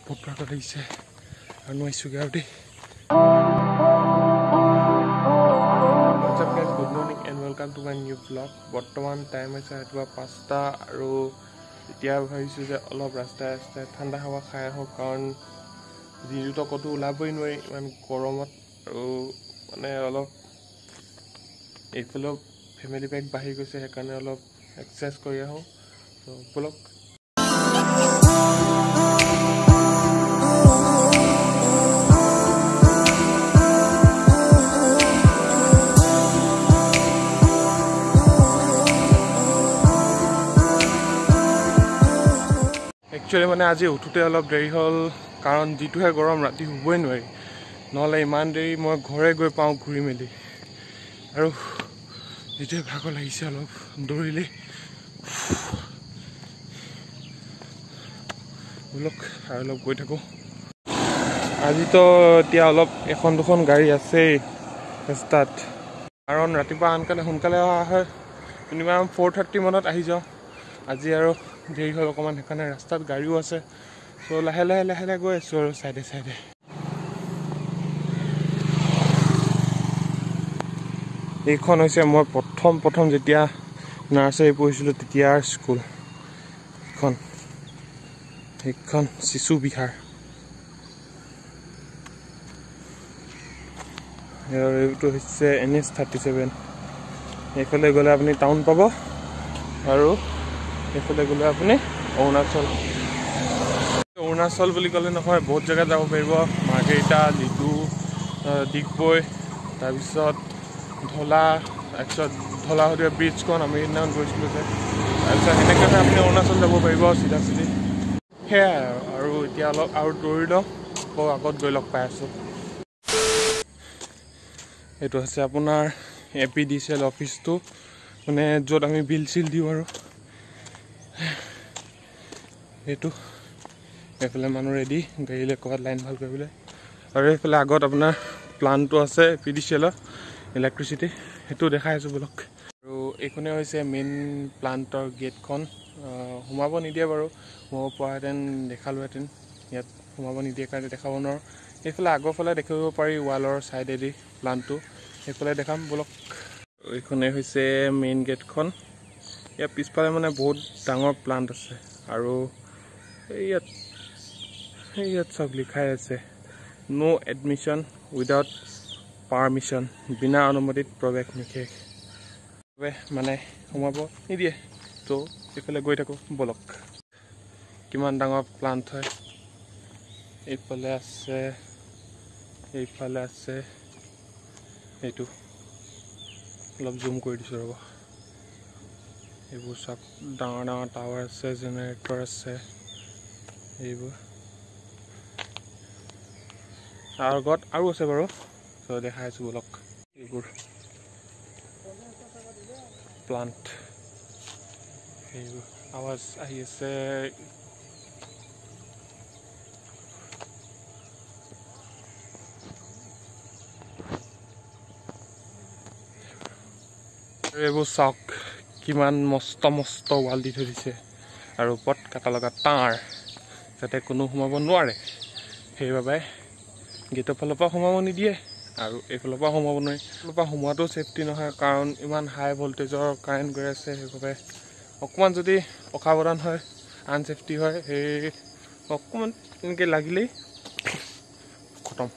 বহুত ভাগৰ লাগিছে আৰু নোৱাৰিছোগৈ আৰু দেই good morning and welcome to my new blog বৰ্তমান টাইম হৈছে ৰাতিপুৱা 5টা আৰু এতিয়া ভাবিছোঁ যে অলপ ৰাস্তাই ৰাস্তাই ঠাণ্ডা হাৱা খাই আহোঁ কাৰণ দিনটোতো ক'তো ওলাবই নোৱাৰি ইমান গৰমত আৰু মানে অলপ এইফালেও ফেমিলি পেক বাঢ়ি গৈছে সেইকাৰণে অলপ এক্সাৰচাইজ কৰি আহোঁ তো ব'লক একচুৱেলি মানে আজি উঠোতে অলপ দেৰি হ'ল কাৰণ যিটোহে গৰম ৰাতি শুবই নোৱাৰি নহ'লে ইমান দেৰি মই ঘৰে গৈ পাওঁ ঘূৰি মেলি আৰু যিটোৱে ভাগৰ লাগিছে অলপ দৌৰিলে ব'লক আৰু অলপ গৈ থাকোঁ আজিতো এতিয়া অলপ এখন দুখন গাড়ী আছেই ৰাস্তাত কাৰণ ৰাতিপুৱা সোনকালে অহা হয় মিনিমাম 4:30 মানত আহি যাওঁ আজি আৰু দেৰি হ'ল অকণমান সেইকাৰণে ৰাস্তাত গাড়ীও আছে চ' লাহে লাহে গৈ আছোঁ আৰু চাইডে এইখন হৈছে মই প্ৰথম যেতিয়া নাৰ্চাৰী পঢ়িছিলোঁ তেতিয়াৰ স্কুল সেইখন শিশু বিহাৰ আৰু এইটো হৈছে NH 37 এইফালে গ'লে আপুনি টাউন পাব আৰু এইফালে গ'লে আপুনি অৰুণাচল বুলি ক'লে নহয় বহুত জেগাত যাব পাৰিব মাৰ্ঘেৰিটা লিডু ডিগবৈ তাৰপিছত ধলাশদিয়া ব্ৰিজখন আমি সেইদিনাখন গৈছিলোঁ যে তাৰপিছত সেনেকৈ আপুনি অৰুণাচল যাব পাৰিব চিধা সেয়াই আৰু এতিয়া অলপ আৰু দৌৰি লওঁ আকৌ আগত গৈ লগ পাই আছোঁ এইটো হৈছে আপোনাৰ APDCL অফিচটো মানে য'ত আমি বিল চিল দিওঁ আৰু এইটো এইফালে মানুহ ৰেডি গাড়ীলৈ ক'ৰবাত লাইন ভাল কৰিবলৈ আৰু এইফালে আগত আপোনাৰ প্লানটো আছে APDCLৰ ইলেক্ট্ৰিচিটি সেইটো দেখাই আছোঁ বলক আৰু এইখনে হৈছে মেইন প্লান্টৰ গেটখন সোমাব নিদিয়ে বাৰু সোমাব পৰাহেঁতেন দেখালোহেঁতেন ইয়াত সোমাব নিদিয়ে কাৰণে দেখাব নোৱাৰোঁ এইফালে আগৰ ফালে দেখিব পাৰি ৱালৰ ছাইডেদি প্লান্টটো সেইফালে দেখাম বলক এইখনে হৈছে মেইন গেটখন ইয়াৰ পিছফালে মানে বহুত ডাঙৰ প্লান্ট আছে আৰু ইয়াত চব লিখাই আছে নো এডমিশ্যন উইদাউট পাৰ্মিশ্যন বিনা অনুমতিত প্ৰৱেশ নিষেধ মানে সোমাব নিদিয়ে তো এইফালে গৈ থাকোঁ বলক কিমান ডাঙৰ প্লান্ট হয় এইফালে আছে এইটো অলপ জুম কৰি দিছোঁ ৰ'ব এইবোৰ চব ডাঙৰ টাৱাৰ আছে জেনেৰেটৰ আছে এইবোৰ আগত আৰু আছে বাৰু চ' দেখাই আছোঁ বলক এইবোৰ প্লান্ট এইবোৰ আৱাজ আহি আছে এইবোৰ চাওক কিমান মস্ত ৱাল দি থৈ দিছে আৰু ওপৰত কাটা লগা তাঁৰ যাতে কোনো সোমাব নোৱাৰে সেইবাবে গেটৰ ফালৰ পৰা সোমাব নিদিয়ে আৰু এইফালৰ পৰা সোমাব নোৱাৰি এইফালৰ পৰা সোমোৱাটো ছেফটি নহয় কাৰণ ইমান হাই ভল্টেজৰ কাৰেণ্ট গৈ আছে সেইবাবে অকণমান যদি অসাৱধান হয় আনছেফটি হয় সেই অকণমান এনেকৈ লাগিলেই খতম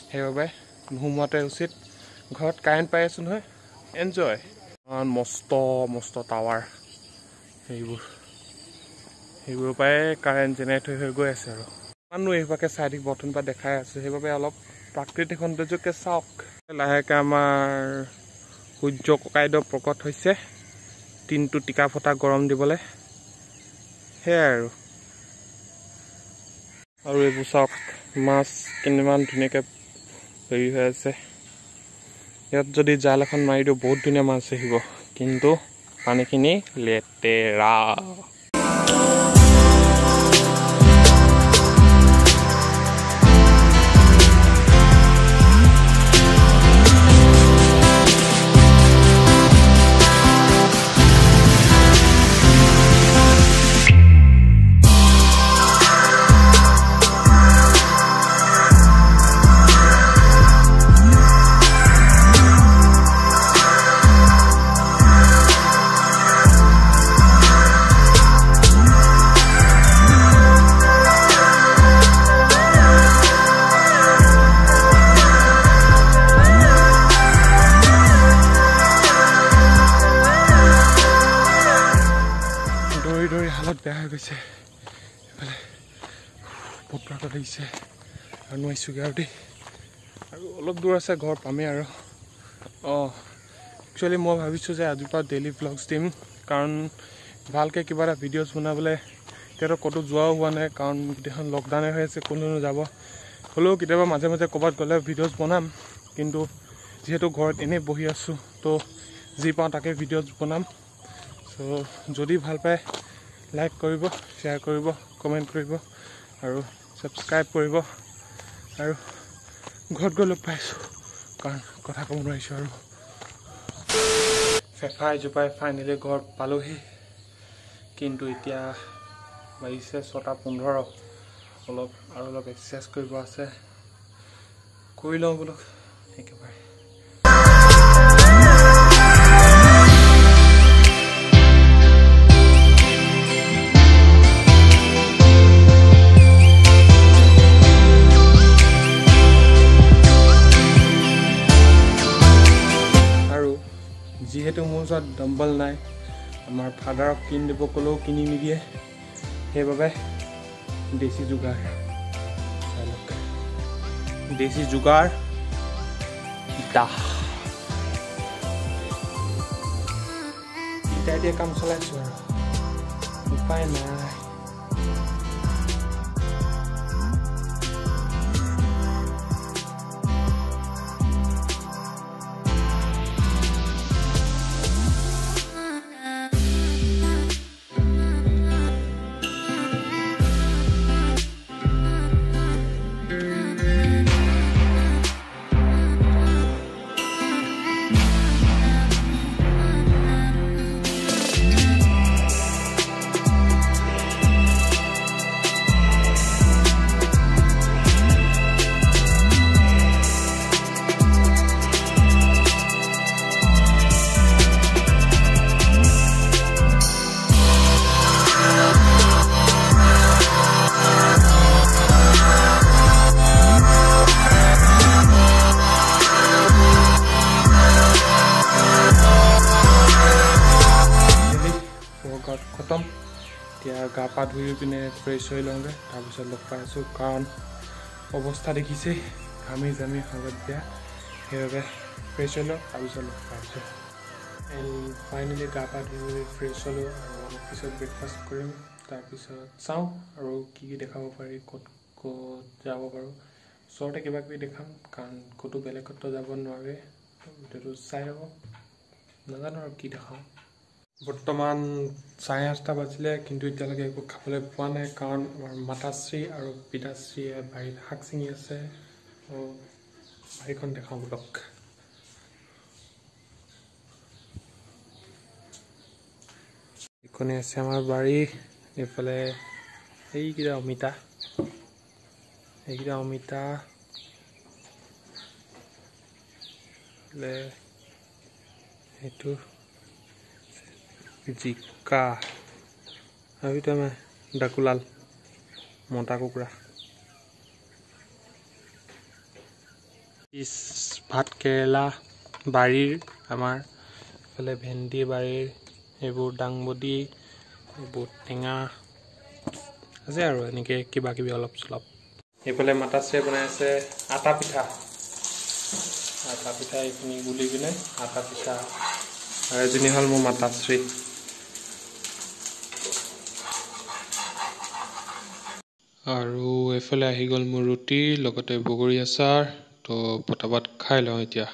সেইবাবে নোসোমোৱাটোৱে উচিত ঘৰত কাৰেণ্ট পাই আছোঁ নহয় এনজয় মস্ত টাৱাৰ সেইবোৰৰ পৰাই কাৰেণ্ট জেনেৰেট হৈ গৈ আছে আৰু ইমানো এইভাগে চাইড বটন পৰা দেখাই আছে সেইবাবে অলপ প্ৰাকৃতিক সৌন্দৰ্যকে চাওক লাহেকৈ আমাৰ সূৰ্য ককাইদেউ প্ৰকট হৈছে দিনটো টিকা ফটা গৰম দিবলৈ সেয়াই আৰু এইবোৰ চাওক মাছ কিমান ধুনীয়াকৈ হেৰি হৈ আছে ইয়াত যদি জাল এখন মাৰি দিওঁ বহুত ধুনীয়া মাছ আহিব কিন্তু পানীখিনি লেতেৰা লাগিছে এফালে বহুত পাগল লাগিছে আৰু নোৱাৰিছোগৈ আৰু দেই আৰু অলপ দূৰ আছে ঘৰ পামেই আৰু একচুৱেলি মই ভাবিছোঁ যে আজিৰ পৰা ডেইলি ভ্লগছ দিম কাৰণ ভালকৈ কিবা এটা ভিডিঅ'জ বনাবলৈ এতিয়াতো ক'তো যোৱাও হোৱা নাই কাৰণ গোটেইখন লকডাউনে হৈ আছে কোনো যাব হ'লেও কেতিয়াবা মাজে মাজে ক'ৰবাত গ'লে ভিডিঅ'জ বনাম কিন্তু যিহেতু ঘৰত এনেই বহি আছোঁ তো যি পাওঁ তাকে ভিডিঅ'জ বনাম চ' যদি ভাল পায় লাইক কৰিব শ্বেয়াৰ কৰিব কমেণ্ট কৰিব আৰু ছাবস্ক্ৰাইব কৰিব আৰু ঘৰত গৈ লগ পাইছোঁ কাৰণ কথা ক'ব নোৱাৰিছোঁ আৰু ফেফাই জোপাই ফাইনেলি ঘৰত পালোহি কিন্তু এতিয়া বাজিছে 6:15 অলপ এক্সাৰচাইজ কৰিব আছে কৰি লওঁ বোলো একেবাৰে যিহেতু মোৰ ওচৰত ডম্বল নাই আমাৰ ফাদাৰক কিনি দিব ক'লেও কিনি নিদিয়ে সেইবাবে দেশী যোগাৰ দেশী যোগাৰ ইটা দিয়ে কাম চলাইছোঁ আৰু উপায় নাই খতম এতিয়া গা পা ধুই পিনে ফ্ৰেছ হৈ লওঁগৈ তাৰপিছত লগ পাই আছোঁ কাৰণ অৱস্থা দেখিছেই ঘামি জামি হালত বেয়া সেইবাবে ফ্ৰেছ হৈ লওঁ তাৰপিছত লগ পাই আছোঁ ফাইনেলি গা পা ধুই ফ্ৰেছ হ'লোঁ আৰু পিছত ব্ৰেকফাষ্ট কৰিম তাৰপিছত চাওঁ আৰু কি দেখাব পাৰি ক'ত যাব পাৰোঁ ওচৰতে কিবা কিবি দেখাম কাৰণ ক'তো বেলেগতো যাব নোৱাৰে ভিডিঅ'টো চাই ল'ব নাজানো আৰু কি দেখাওঁ বৰ্তমান 8:30 বাজিলে কিন্তু এতিয়ালৈকে একো খাবলৈ পোৱা নাই কাৰণ আমাৰ মাতাশ্ৰী আৰু পিতাশ্ৰীয়ে বাৰীত শাক ছিঙি আছে আৰু বাৰীখন দেখাওঁ বোলক এইখনে আছে আমাৰ বাৰী এইফালে এইকেইটা অমিতা এইটো জিকা আৰু এটা ডাকুলাল মতা কুকুৰা ভাত কেৰেলা বাৰীৰ আমাৰ এইফালে ভেন্দি বাৰীৰ এইবোৰ দাংবডি এইবোৰ টেঙা আছে আৰু এনেকৈ কিবা কিবি অলপ চলপ এইফালে মাতাশ্ৰীয়ে বনাই আছে আটা পিঠা এইখিনি গুলি পিনে আটা পিঠা আৰু এজনী হ'ল মোৰ মাতাশ্ৰী আৰু এইফালে আহি গ'ল মোৰ ৰুটি লগতে বগৰী আচাৰ তো পটাপট খাই লওঁ এতিয়া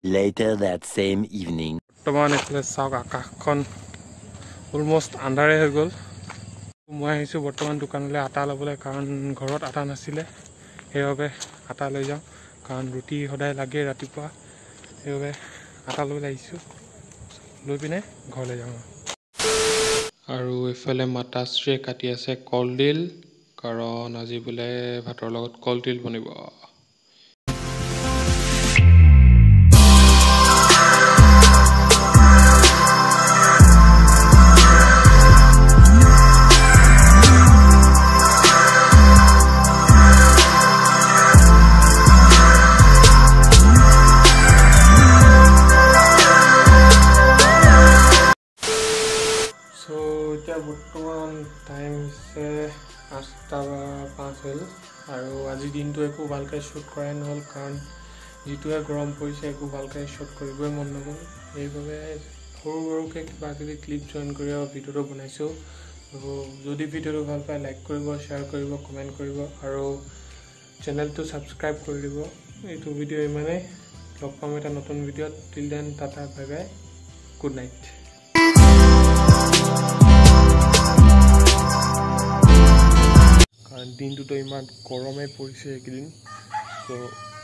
Later that same evening বৰ্তমান এইফালে চাওক আকাশখন অলমষ্ট আন্ধাৰে হৈ গ'ল মই আহিছোঁ বৰ্তমান দোকানলৈ আটা ল'বলৈ কাৰণ ঘৰত আটা নাছিলে সেইবাবে আটা লৈ যাওঁ কাৰণ ৰুটি সদায় লাগে ৰাতিপুৱা সেইবাবে আটা লৈ আহিছোঁ লৈ পিনে ঘৰলৈ যাওঁ আৰু এইফালে মাতাশ্ৰীয়ে কাটি আছে কলডিল কাৰণ আজি বোলে ভাতৰ লগত কলডিল বনিব বৰ্তমান টাইম 8:05 হ'ল আৰু আজি দিনটো একো ভালকৈ শ্বুট কৰাই নহ'ল কাৰণ যিটোহে গৰম পৰিছে একো ভালকৈ শ্বুট কৰিবই মন নগ'ল সেইবাবে সৰু সৰুকৈ কিবা কিবি ক্লিপ জইন কৰি ভিডিঅ'টো বনাইছোঁ আৰু যদি ভিডিঅ'টো ভাল পায় লাইক কৰিব শ্বেয়াৰ কৰিব কমেণ্ট কৰিব আৰু চেনেলটো ছাবস্ক্ৰাইব কৰি দিব এইটো ভিডিঅ' ইমানেই লগ পাম এটা নতুন ভিডিঅ'ত till then tata bye bye good night কাৰণ দিনটোতো ইমান গৰমে পৰিছে এইকেইদিন চ'